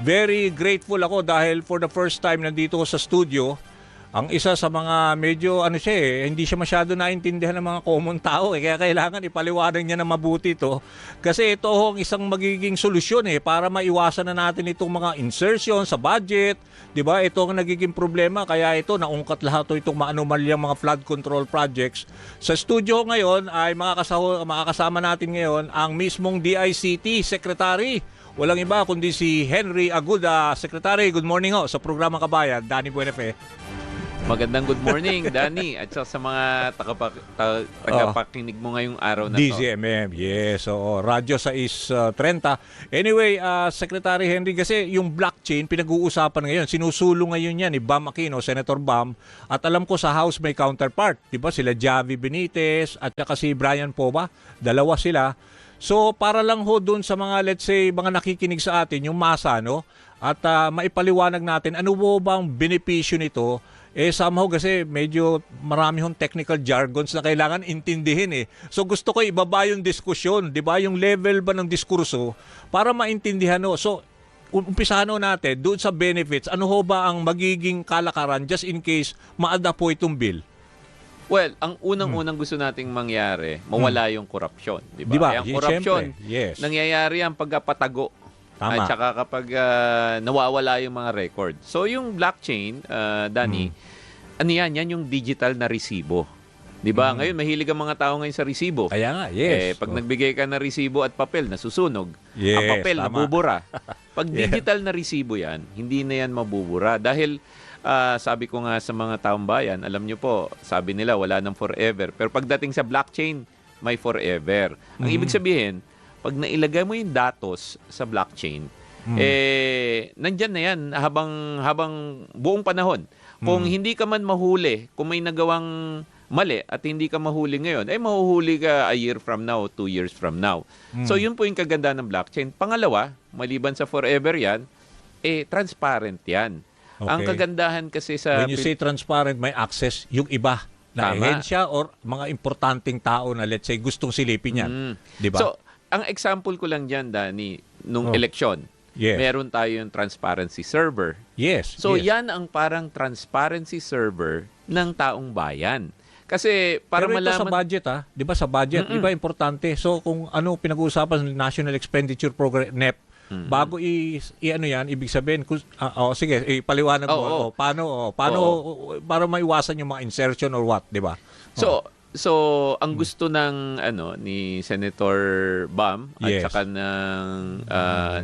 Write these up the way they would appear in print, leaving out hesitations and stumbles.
Very grateful ako dahil for the first time nandito ko sa studio. Ang isa sa mga medyo hindi siya masyado naintindihan ng mga common tao kaya kailangan ipaliwanag niya na mabuti ito. Kasi ito ang isang magiging solusyon para maiwasan na natin itong mga insertion sa budget, 'di ba? Ito ang nagiging problema kaya ito naungkat lahat itong maanomalyang mga flood control projects. Sa studio ngayon ay makakasama natin ngayon ang mismong DICT Secretary. Walang iba kundi si Henry Aguda. Secretary, good morning sa programang Kabayan, Danny Buenafe. Magandang good morning, Danny, at sa mga tagapakinig mo ngayong araw na to. DZMM, yes. Radyo 630. Anyway, Secretary Henry, kasi yung blockchain, pinag-uusapan ngayon. Sinusulong ngayon yan ni Bam Aquino, Senator Bam. At alam ko sa House may counterpart. Diba? Sila Javi Benitez at saka si Brian Pova. Dalawa sila. So, para lang doon sa mga, let's say, mga nakikinig sa atin, yung masa, no? At maipaliwanag natin, ano po bang benepisyo nito? Somehow kasi medyo marami hong technical jargons na kailangan intindihin So gusto ko ibaba yung diskusyon, 'di ba? Yung level ba ng diskurso para maintindihan So umpisahan natin doon sa benefits. Ano ho ba ang magiging kalakaran just in case ma-adapt po itong bill? Well, ang unang-unang gusto nating mangyari, mawala yung korupsyon, 'di ba? Diba? Ang korupsyon, yes. nangyayari ang pagkapatago. Tama. At saka kapag nawawala yung mga record. So yung blockchain, Danny, ano yan yung digital na resibo. 'Di ba? Ngayon mahilig ang mga tao ngayon sa resibo. Kaya nga, yes. Pag nagbigay ka ng resibo at papel, nasusunog. Yes, ang papel tama. nabubura. Pag digital na resibo yan, hindi na yan mabubura. Dahil sabi ko nga sa mga taong bayan, alam nyo po, sabi nila wala nang forever. Pero pagdating sa blockchain, may forever. Ang ibig sabihin, pag nailagay mo yung datos sa blockchain, nandyan na yan habang buong panahon. Kung hindi ka man mahuli, kung may nagawang mali at hindi ka mahuli ngayon, ay mahuhuli ka a year from now, 2 years from now. So yun po yung kagandahan ng blockchain. Pangalawa, maliban sa forever yan, transparent yan. Okay. Ang kagandahan kasi sa... When you say transparent, may access yung iba na Tama. ehensya or mga importanteng tao na let's say gustong silipin yan. Di ba? So, ang example ko lang dyan, Danny, nung eleksyon, meron tayong transparency server. Yes. So, yes. yan ang parang transparency server ng taong bayan. Kasi para Pero ito malaman... sa budget di ba sa budget, iba importante. So kung ano pinag-uusapan ng National Expenditure Program, NEP, bago ano yan, ibig sabihin, sige, ipaliwanag mo, paano, para maiwasan yung mga insertion or what, di ba? So, ang gusto ng ni Senator Bam at saka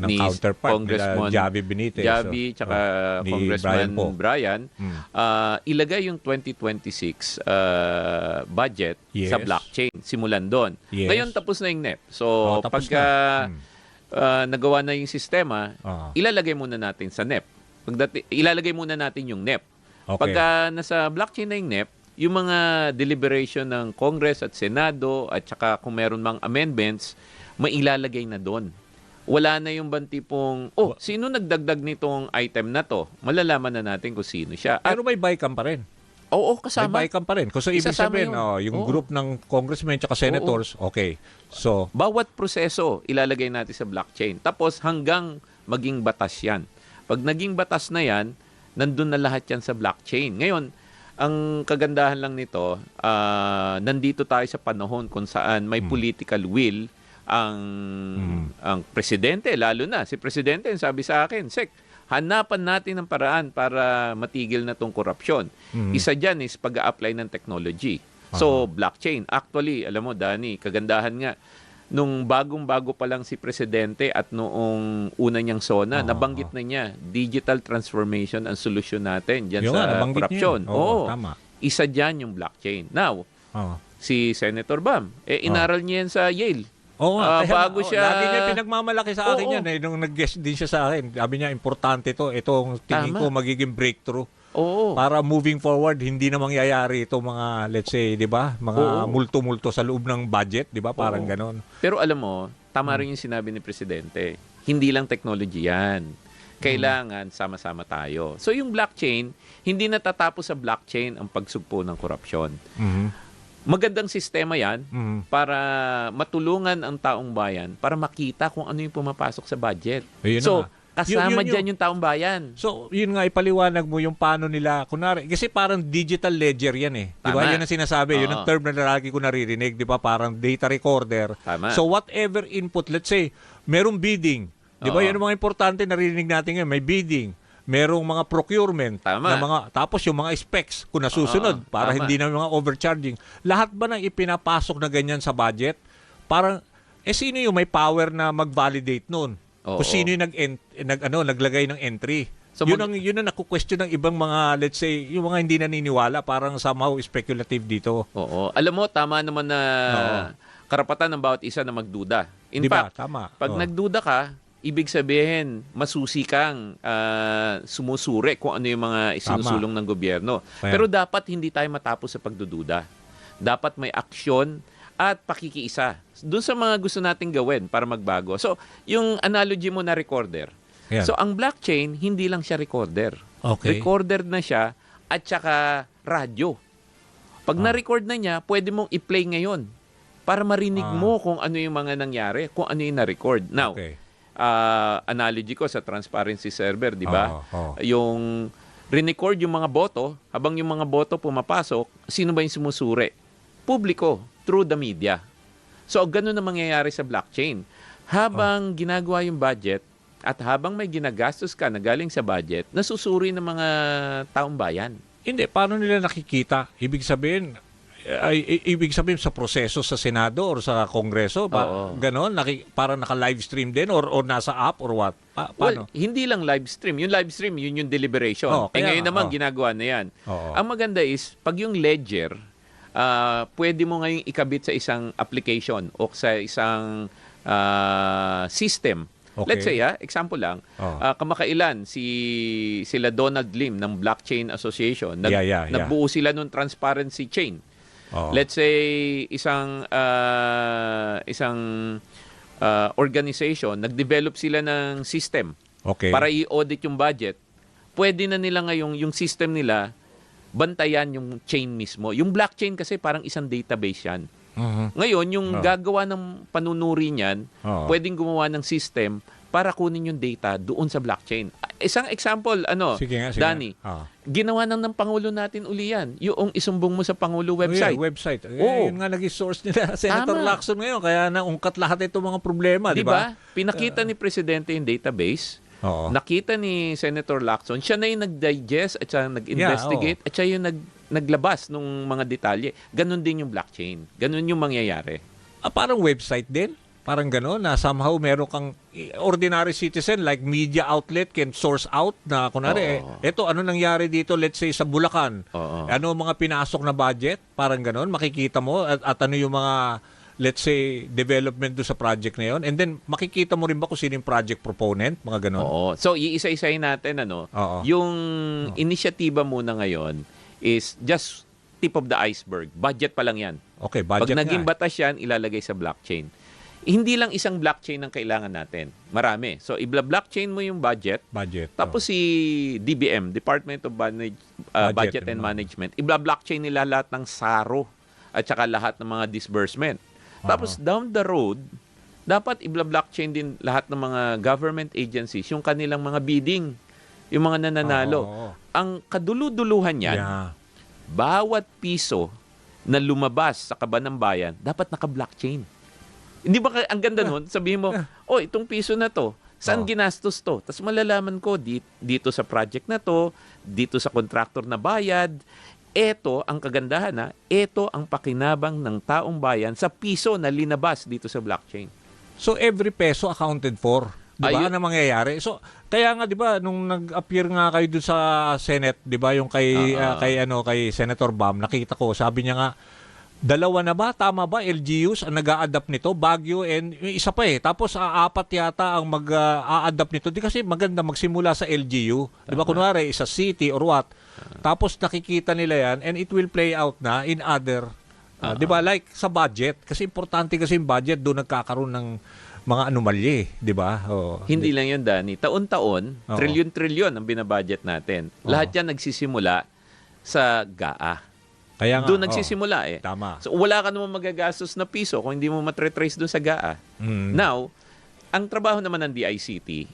ni counterpart Congressman Javi Benitez, tsaka ni Congressman Brian, ilagay yung 2026 budget sa blockchain, simulan doon. Yes. Ngayon tapos na yung NEP. So, pagka nagawa na yung sistema, ilalagay muna natin sa NEP. Ilalagay muna natin yung NEP. Okay. Pagka nasa blockchain na yung NEP, yung mga deliberation ng Congress at Senado at saka kung meron mang amendments, mailalagay na doon. Wala na yung bantipong, sino nagdagdag nitong item na to? Malalaman na natin kung sino siya. Pero may BICAM pa rin. Oo, kasama. May BICAM pa rin. Kasi ibig sabihin, yung group ng congressmen at senators, okay. So, bawat proseso ilalagay natin sa blockchain. Tapos hanggang maging batas yan. Pag naging batas na yan, nandun na lahat yan sa blockchain. Ngayon, ang kagandahan lang nito, nandito tayo sa panahon kung saan may political will ang presidente, lalo na si presidente, sabi sa akin, Sek, hanapan natin ng paraan para matigil na tong korupsyon. Isa dyan is pag-a-apply ng technology. So, blockchain. Actually, alam mo, Danny, kagandahan nga, nung bagong-bago pa lang si presidente at noong una niyang SONA, nabanggit na niya, digital transformation ang solusyon natin dyan sa korupsyon. Tama. Isa dyan yung blockchain. Now, si Senator Bam, inaral niya yan sa Yale. Bago siya... Lagi niya pinagmamalaki sa akin yan. Nung nag-guest din siya sa akin, sabi niya, importante to. Itong tingin ko magiging breakthrough. Para moving forward, hindi na mangyayari itong mga, let's say, di ba? Mga multo-multo sa loob ng budget, di ba? Parang ganon. Pero alam mo, tama rin yung sinabi ni Presidente. Hindi lang technology yan. Kailangan sama-sama tayo. So yung blockchain, hindi natatapos sa blockchain ang pagsugpo ng korupsyon. Magandang sistema yan para matulungan ang taong bayan para makita kung ano yung pumapasok sa budget. Kasama Yun. dyan yung taong bayan. So, yun nga, ipaliwanag mo yung paano nila, kunwari, kasi parang digital ledger yan eh. Di ba? Tama. Yun ang sinasabi, yun ang Oo. term na lagi ko naririnig, di ba? Parang data recorder. Tama. So, whatever input, let's say, merong bidding. Di ba? Oo. Yan ang mga importante naririnig natin ngayon. May bidding. Merong mga procurement. Tama. Tapos yung mga specs, kung nasusunod, Oo. para Tama. hindi na mga overcharging. Lahat ba ng ipinapasok na ganyan sa budget? Parang, sino yung may power na mag-validate nun? Oo. Kung sino yung naglagay ng entry. So, yun ang naku-question ng ibang mga, let's say, yung mga hindi naniniwala, parang somehow speculative dito. Oo. Alam mo, tama naman na Oo. karapatan ng bawat isa na magduda. In Di ba? fact, Tama. pag Oo. nagduda ka, ibig sabihin, masusi kang sumusuri kung ano yung mga isinusulong ng gobyerno. Kaya. Pero dapat hindi tayo matapos sa pagdududa. Dapat may aksyon at pakikiisa doon sa mga gusto nating gawin para magbago. So, yung analogy mo na recorder. Yan. So, ang blockchain, hindi lang siya recorder. Okay. Recorder na siya at saka radyo. Pag na-record na niya, pwede mong i-play ngayon para marinig mo kung ano yung mga nangyari, kung ano yung na-record. Now, Okay. analogy ko sa transparency server, di ba? Oo. Yung record yung mga boto, habang yung mga boto pumapasok, sino ba yung sumusuri? Publiko, through the media. So, ganun na mangyayari sa blockchain. Habang ginagawa yung budget at habang may ginagastos ka na galing sa budget, nasusuri ng mga taong bayan. Hindi, paano nila nakikita? Ibig sabihin sa proseso sa Senado or sa Kongreso, Oo. ganon, para naka-live stream din or nasa app or what? Paano? Well, hindi lang live stream. Yung live stream, yun yung deliberation. Oo, kaya Ngayon nga, naman, oo. ginagawa na yan. Oo. Ang maganda is, pag yung ledger, pwede mo ngayong ikabit sa isang application o sa isang system. Okay. Let's say, example lang, Oo. kamakailan sila Donald Lim ng Blockchain Association, Yeah. nagbuo sila ng transparency chain. Oo. Let's say isang organization, nag-develop sila ng system Okay. para i-audit yung budget. Pwede na nila ngayong yung system nila bantayan yung chain mismo. Yung blockchain kasi parang isang database yan. Mhm. Ngayon, yung gagawa ng panunuri niyan, Oo. pwedeng gumawa ng system para kunin yung data doon sa blockchain. Isang example, Sige nga. Danny, ginawa ng Pangulo natin uli yan. Yung isumbong mo sa Pangulo website. Website. Oo. Yun nga naging source nila, Senator Tama. Lacson ngayon. Kaya naungkat lahat itong mga problema, di Di ba? ba? Pinakita ni Presidente yung database. Oo. Nakita ni Senator Lacson, siya na yung nag-digest at siya nag-investigate at siya yung naglabas ng mga detalye. Ganon din yung blockchain. Ganon yung mangyayari. Parang website din. Parang gano'n na somehow meron kang ordinary citizen like media outlet can source out na kunwari, Oo. eto ano nangyari dito let's say sa Bulacan. Oo. Ano ang mga pinasok na budget? Parang gano'n. Makikita mo at ano yung mga let's say development do sa project na yon. And then makikita mo rin ba kung sino yung project proponent? Mga gano'n. Oo. So, iisa-isahin natin, Oo. yung inisyatiba muna ngayon is just tip of the iceberg. Budget pa lang yan. Okay, Pag budget naging nga. batas yan, ilalagay sa blockchain. Hindi lang isang blockchain ang kailangan natin. Marami. So, blockchain mo yung budget. Budget. Tapos si DBM, Department of Budget and Management, ibla-blockchain nila lahat ng SARO at saka lahat ng mga disbursement. Tapos down the road, dapat ibla-blockchain din lahat ng mga government agencies, yung kanilang mga bidding, yung mga nananalo. Oo. Ang kaduluduluhan yan, Yeah. bawat piso na lumabas sa kaban ng bayan, dapat naka-blockchain. Hindi ba ang ganda nun? Sabihin mo, itong piso na to, saan ginastos to? Tapos malalaman ko dito sa project na to, dito sa contractor na bayad. Ito ang kagandahan ito ang pakinabang ng taong bayan sa piso na linabas dito sa blockchain. So every peso accounted for. Di ba? Ayun. Ano mangyayari? So kaya nga 'di ba nung nag-appear nga kayo dun sa Senate, 'di ba, yung kay kay Senator Bam, nakita ko, sabi niya nga dalawa na ba? Tama ba? LGUs ang nag-a-adapt nito? Baguio and yung isa pa Tapos apat yata ang mag-a-adapt nito. Di kasi maganda magsimula sa LGU. Di ba? Kunwari, isa city or what. Tapos nakikita nila yan and it will play out na in other. Di ba? Like sa budget. Kasi importante kasi yung budget. Doon nagkakaroon ng mga anomalye. Di ba? Hindi lang yun, Danny. Taon-taon, Oo. trilyon-trilyon ang binabudget natin. Lahat yan nagsisimula sa GAA. Kaya nga, Doon nagsisimula Tama. So wala ka naman magagastos na piso kung hindi mo matre-trace doon sa GAA. Mm. Now, ang trabaho naman ng DICT,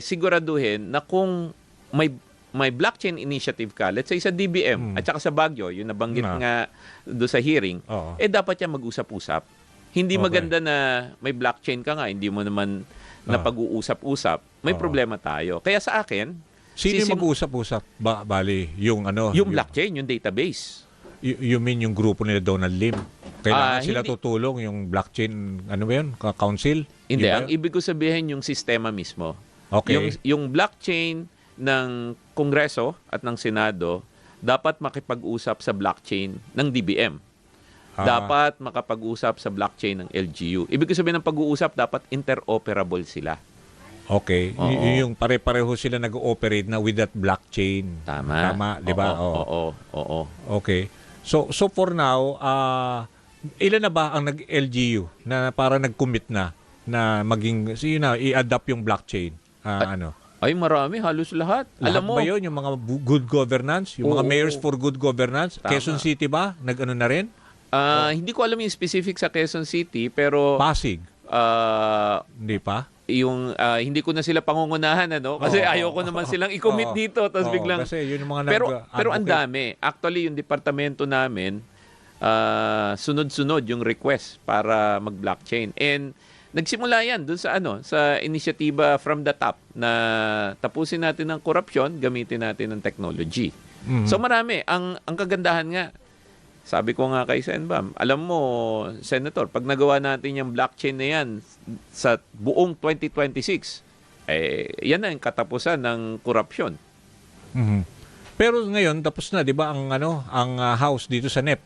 siguraduhin na kung may blockchain initiative ka, let's say sa DBM at saka sa Baguio, yung nabanggit nga do sa hearing, Oo. dapat yan mag-usap-usap. Hindi Okay. maganda na may blockchain ka nga, hindi mo naman na pag-uusap-usap, may problema tayo. Kaya sa akin, Sino yung mag-uusap-usap? Bali, yung ano? yung blockchain, yung database. You mean yung grupo nila Donald Lim? Kailangan sila Hindi. tutulong yung blockchain, ano ba yun? Council? Hindi, Di ba ang yun? ibig ko sabihin yung sistema mismo. Okay. Yung blockchain ng Kongreso at ng Senado dapat makipag-usap sa blockchain ng DBM. Dapat makapag-usap sa blockchain ng LGU. Ibig ko sabihin ng pag-uusap, dapat interoperable sila. Okay. Oo. Yung pare-pareho sila nag-ooperate na with that blockchain. Tama. Tama, di ba? Oo. Okay. So for now, ilan na ba ang nag-LGU na para nag-commit na maging, i-adapt yung blockchain? Ano? Ay, marami. Halos lahat. Lahat Alam mo, ba yun? Yung mga good governance? Yung mga Oo. mayors for good governance? Tama. Quezon City ba? Nag-ano na rin? hindi ko alam yung specific sa Quezon City, pero Pasig? Hindi pa? hindi ko na sila pangungunahan, ano? Kasi Oo, ayoko naman silang i-commit Oo. dito, tapos Oo, biglang... kasi yun yung mga Pero ang nag-advocate. dami. Actually, yung departamento namin, sunod-sunod yung request para mag-blockchain. And nagsimula yan dun sa inisyatiba from the top na tapusin natin ang korupsyon, gamitin natin ang technology. Mhm. So marami. Ang kagandahan nga, sabi ko nga kay Senbam, alam mo, Senator, pag nagawa natin yung blockchain na yan sa buong 2026, yan na yung katapusan ng korupsyon. Mhm. Pero ngayon tapos na 'di ba ang House dito sa NEP,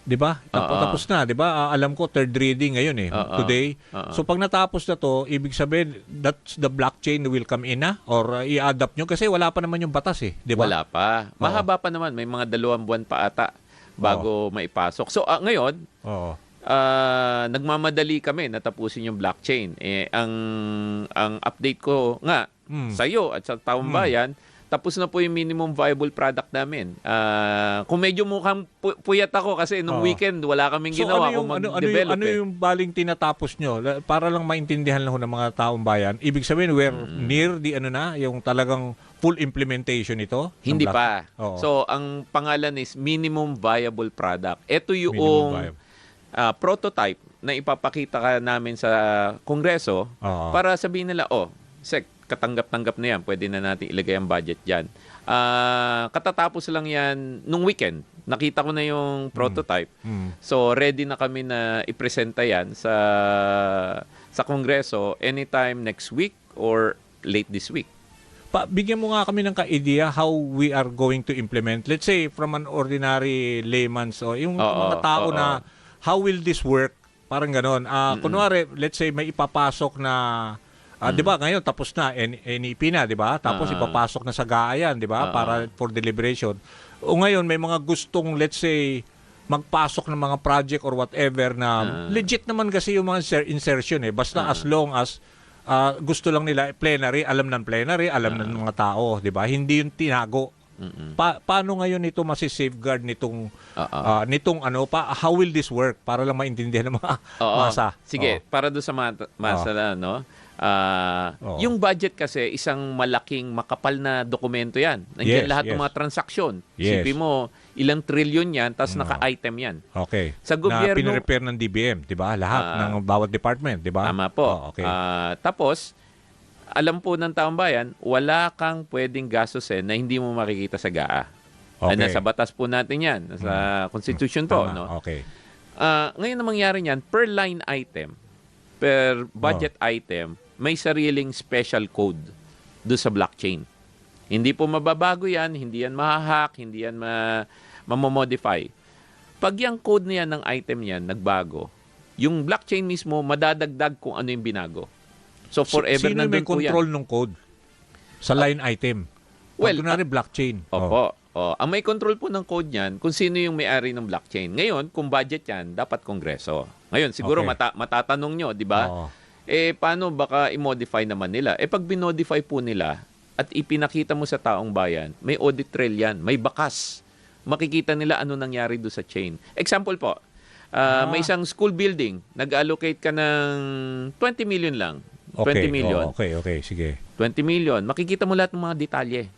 'di ba? Tapos na, 'di ba? Alam ko third reading ngayon today. So pag natapos na 'to, ibig sabihin that's the blockchain will come in na or i-adapt nyo kasi wala pa naman yung batas 'di ba? Wala pa. Mahaba pa naman, may mga 2 buwan pa ata bago maipasok. So ngayon, Oo. nagmamadali kami na tapusin yung blockchain. Ang update ko nga sa iyo at sa taong bayan, tapos na po yung minimum viable product namin. Kung medyo mukhang puyat ako kasi nung weekend wala kaming ginawa kung mag-develop. Ano yung baling tinatapos nyo? Para lang maintindihan lang ho ng mga taong bayan. Ibig sabihin we're near the yung talagang full implementation ito? Hindi ng pa. Oo. So, ang pangalan is minimum viable product. Ito Minimum yung viable. prototype na ipapakita ka namin sa Kongreso Oo. para sabihin nila, Sek, katanggap-tanggap na yan. Pwede na natin ilagay ang budget dyan. Katatapos lang yan nung weekend. Nakita ko na yung prototype. So, ready na kami na ipresenta yan sa Kongreso anytime next week or late this week. Bigyan mo nga kami ng ka-idea how we are going to implement. Let's say from an ordinary layman, so yung mga tao na how will this work? Parang ganon. Kunwari, let's say may ipapasok na 'di ba? Ngayon tapos na NEP na, 'di ba? Tapos ipapasok na sa GAA 'di ba? Para for deliberation. O ngayon may mga gustong let's say magpasok ng mga project or whatever na legit naman kasi yung mga insertion basta as long as gusto lang nila plenary, alam ng mga tao, 'di ba? Hindi yung tinago. Paano ngayon ito masi-safeguard nitong how will this work para lang maintindihan ng mga masa? Sige, para do sa masa na, no? Yung budget kasi isang malaking makapal na dokumento 'yan. Nandiyan lahat ng mga transaksyon. Yes. Isipin mo, ilang trilyon 'yan, tapos naka-item 'yan. Okay. Sa gobyerno, na pine-repair ng DBM, 'di ba? Lahat ng bawat department, 'di ba? Tama po. Okay. Tapos alam po ng taong bayan, wala kang pwedeng gastusin na hindi mo makikita sa GAA. Okay. Nasa batas po natin 'yan, nasa Constitution po, Tama. no? Okay. Ngayon na mangyari niyan, per line item, per budget item, may sariling special code do sa blockchain. Hindi po mababago yan, hindi yan mahahack, hindi yan mamomodify. Pag yung code na yan ng item yan nagbago, yung blockchain mismo madadagdag kung ano yung binago. So forever Sino may nandun po yan. control ng code sa line item? Well, kunwari blockchain. Opo. Ang may control po ng code niyan kung sino yung may-ari ng blockchain. Ngayon, kung budget yan, dapat Kongreso. Ngayon, siguro Okay. matatanong nyo, di ba? Oo. Paano baka i-modify naman nila? Pag binodify po nila at ipinakita mo sa taong bayan, may audit trail yan, may bakas. Makikita nila ano nangyari do sa chain. Example po, may isang school building, nag-allocate ka ng 20 million lang Okay. 20 million. Okay, sige. 20 million. Makikita mo lahat ng mga detalye.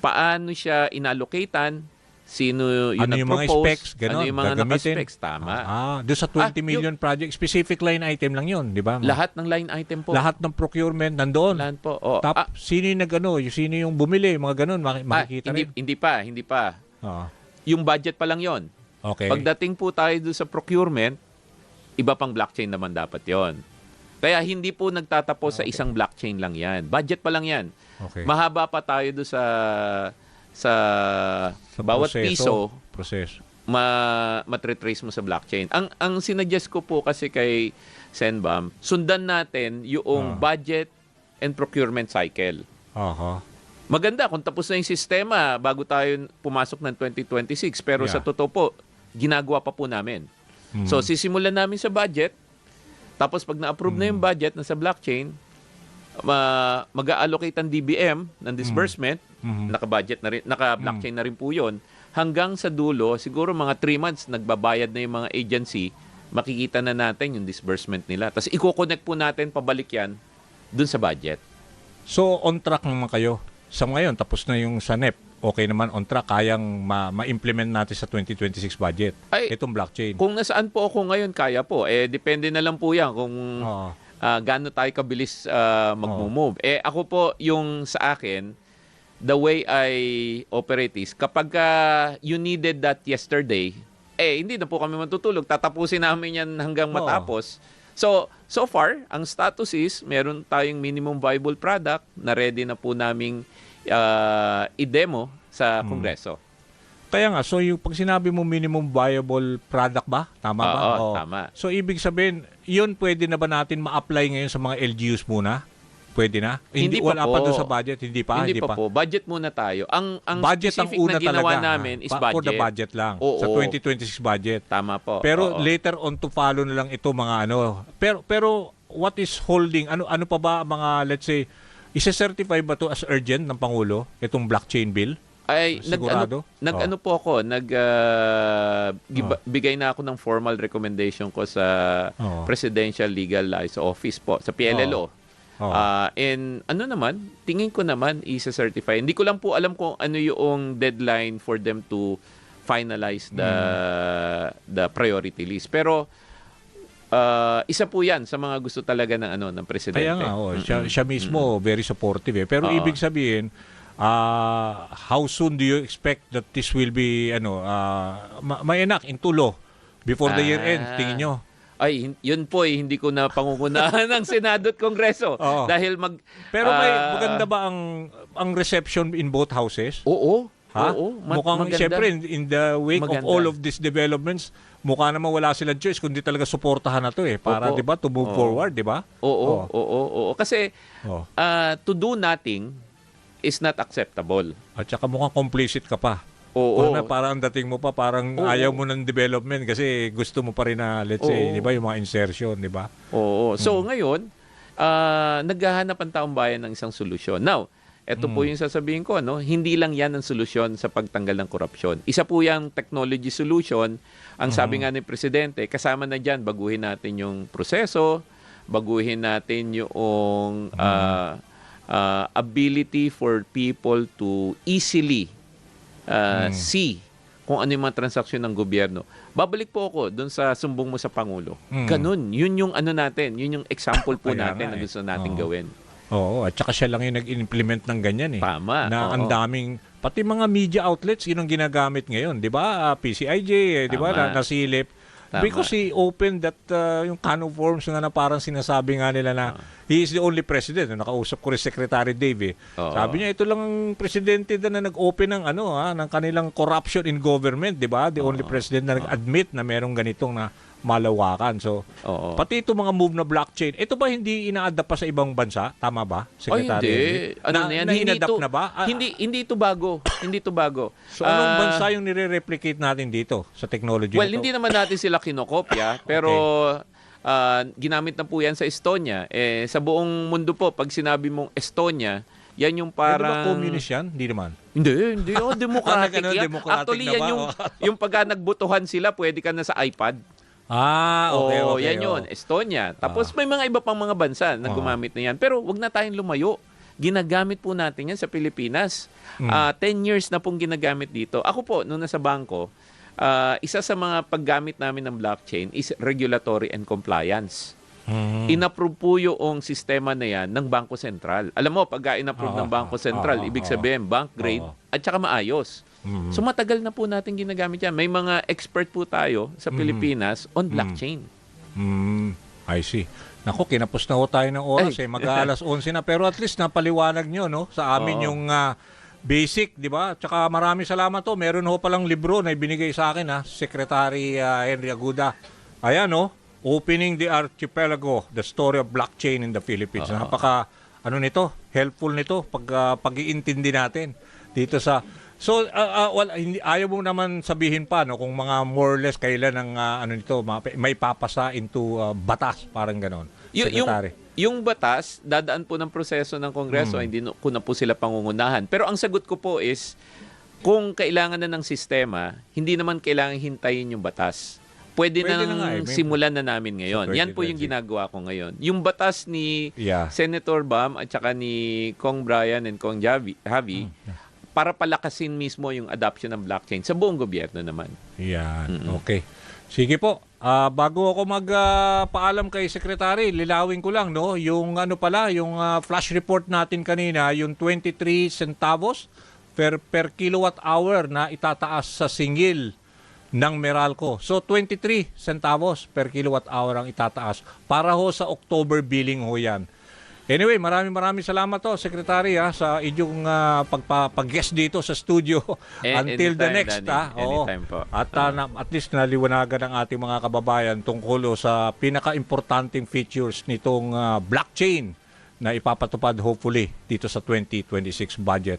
Paano siya inallocatean, sino yung Ano yung mga nag-propose, specs, ganon, ano yung mga gagamitin? naka-specs, tama. Doon sa 20 million project, specific line item lang yun, di ba? Lahat ng line item po. Lahat ng procurement nandoon. Lahat po. Oh, Sino yung sino yung bumili, mga ganun, makikita rin. hindi pa. Oo. Yung budget pa lang yon. Okay. Pagdating po tayo doon sa procurement, iba pang blockchain naman dapat yon. Kaya hindi po nagtatapos sa isang blockchain lang yan. Budget pa lang yan. Okay. Mahaba pa tayo doon sa bawat proseso. matre-trace mo sa blockchain. Ang sinuggest ko po kasi kay Senbam, sundan natin yung budget and procurement cycle. Aha. Maganda kung tapos na yung sistema bago tayo pumasok ng 2026, pero sa totoo po, ginagawa pa po namin. So sisimulan namin sa budget, tapos pag na-approve na yung budget na sa blockchain, mag-allocate ang DBM ng disbursement, naka-budget na rin, naka-blockchain na rin po 'yon. Hanggang sa dulo, siguro mga 3 months nagbabayad na yung mga agency, makikita na natin yung disbursement nila. Tapos i-connect po natin pabalik yan dun sa budget. So on track naman kayo. Sa ngayon tapos na yung sa NEP. Okay naman, on track, kayang ma-implement natin sa 2026 budget. Itong blockchain. Kung nasaan po ako ngayon, kaya po. Depende na lang po yan kung gaano tayo kabilis mag-move. Ako po, yung sa akin, the way I operate is, kapag you needed that yesterday, hindi na po kami matutulog. Tatapusin namin yan hanggang matapos. So far, ang status is, meron tayong minimum viable product na ready na po naming i-demo sa Kongreso. Kaya nga, so yung pag sinabi mo minimum viable product ba? Tama ba? Oo, tama. So ibig sabihin, yun pwede na ba natin ma-apply ngayon sa mga LGUs muna? Pwede na? Hindi pa wala po. pa doon sa budget? Hindi pa? Hindi pa po. Budget muna tayo. Ang budget ang specific una na ginawa talaga, namin is budget. For the budget lang. Oo. Sa 2026 budget. Tama po. Pero later on to follow na lang ito mga ano. Pero what is holding? Ano pa ba mga, let's say, isa-certify ba to as urgent ng Pangulo, itong blockchain bill? Sigurado? Ano po ako, bigay na ako ng formal recommendation ko sa Presidential Legal License Office po, sa PLLO. And ano naman, tingin ko naman isa-certify. Hindi ko lang po alam kung ano yung deadline for them to finalize the priority list. Pero isa po 'yan sa mga gusto talaga ng presidente. Kaya nga, siya mismo very supportive Pero ibig sabihin, how soon do you expect that this will be ma-enact into law before the year end, tingin nyo? Yun po hindi ko na pangungunahan ng Senado at Kongreso dahil Pero may maganda ba ang reception in both houses? Oo. Ha? Oo, mukhang maganda. siyempre in the wake Maganda. of all of these developments, mukha naman wala silang choice kundi talaga suportahan na to para 'di ba to move forward, 'di ba? Oo. Kasi to do nothing is not acceptable. At saka mukhang complicit ka pa. Oo. Parang dating mo pa parang ayaw mo ng development kasi gusto mo pa rin na let's say, 'di ba, yung mga insertion, 'di ba? Oo. So ngayon, naghahanap ang taong bayan ng isang solusyon. Now, ito po yung sasabihin ko, hindi lang yan ang solusyon sa pagtanggal ng korupsyon. Isa po yung technology solution. Ang sabi nga ni Presidente, kasama na dyan, baguhin natin yung proseso, baguhin natin yung ability for people to easily see kung ano yung mga transaksyon ng gobyerno. Babalik po ako doon sa sumbong mo sa Pangulo. Ganun. Yun yung natin. Yun yung example po natin na gusto natin gawin. Oo, at saka siya lang yung nag-implement ng ganyan Tama. Na ang daming, pati mga media outlets, yun ang ginagamit ngayon, di ba? PCIJ, di ba? Nasilip. Tama. Because he opened that, yung can of worms na parang sinasabi nga nila na he is the only president. Nakausap ko rin Secretary Dave. Sabi niya, ito lang ang presidente na nag-open ng, ng kanilang corruption in government, di ba? The only president na nag-admit na merong ganitong na malawakan. So, pati ito mga move na blockchain, ito ba hindi ina-adapt pa sa ibang bansa? Tama ba, Secretary? Hindi. Na-adapt na ba? Hindi ito bago. Hindi ito bago. So, anong bansa yung nire-replicate natin dito sa technology Well, na to? hindi naman natin sila kinokopya, pero ginamit na po yan sa Estonia. Sa buong mundo po, pag sinabi mong Estonia, yan yung parang... Di ba communist yan? Hindi naman. Hindi. Democratic yan. Democratic Actually, na yan ba? yung pagka nagbotohan sila, pwede ka na sa iPad. Okay, O, okay. yan yun, Estonia. Tapos may mga iba pang mga bansa na gumamit na yan. Pero wag na tayong lumayo. Ginagamit po natin yan sa Pilipinas. 10 years na pong ginagamit dito. Ako po, nung nasa bangko, isa sa mga paggamit namin ng blockchain is regulatory and compliance. In-approve po yung sistema na yan ng Bangko Sentral. Alam mo, pagka in-approve ng Bangko Sentral, ibig sabihin bank grade at saka maayos. So matagal na po natin ginagamit yan. May mga expert po tayo sa Pilipinas on blockchain. I see. Naku, kinapos na ho tayo ng oras mag-aalas 11 na. Pero at least napaliwanag nyo no, sa amin yung basic, di ba? Tsaka maraming salamat to. Meron ho palang libro na ibinigay sa akin, Secretary Henry Aguda. Ayan, no? Opening the Archipelago, the story of blockchain in the Philippines. Napaka, helpful nito pag-iintindi natin dito sa... So, ayaw mo naman sabihin pa, no, kung mga more or less kailan ang may papasa into batas, parang ganon. Secretary. Yung batas, dadaan po ng proseso ng Kongreso, hindi ko na po sila pangungunahan. Pero ang sagot ko po is, kung kailangan na ng sistema, hindi naman kailangan hintayin yung batas. Pwede na simulan na namin ngayon. Yan po yung ginagawa ko ngayon. Yung batas ni Senator Bam at saka ni Kong Brian and Kong Javi, para palakasin mismo yung adoption ng blockchain sa buong gobyerno naman. Yan. Okay. Sige po. Bago ako magpaalam kay Secretary, lilawin ko lang, no, yung yung flash report natin kanina, yung 23 centavos per kilowatt hour na itataas sa singil ng Meralco. So 23 centavos per kilowatt hour ang itataas para ho sa October billing ho yan. Anyway, maraming salamat to, Secretary, sa inyong pag-guest dito sa studio until the next. Anytime po. At at least naliwanagan ng ating mga kababayan tungkol sa pinaka-importanting features nitong blockchain na ipapatupad hopefully dito sa 2026 budget.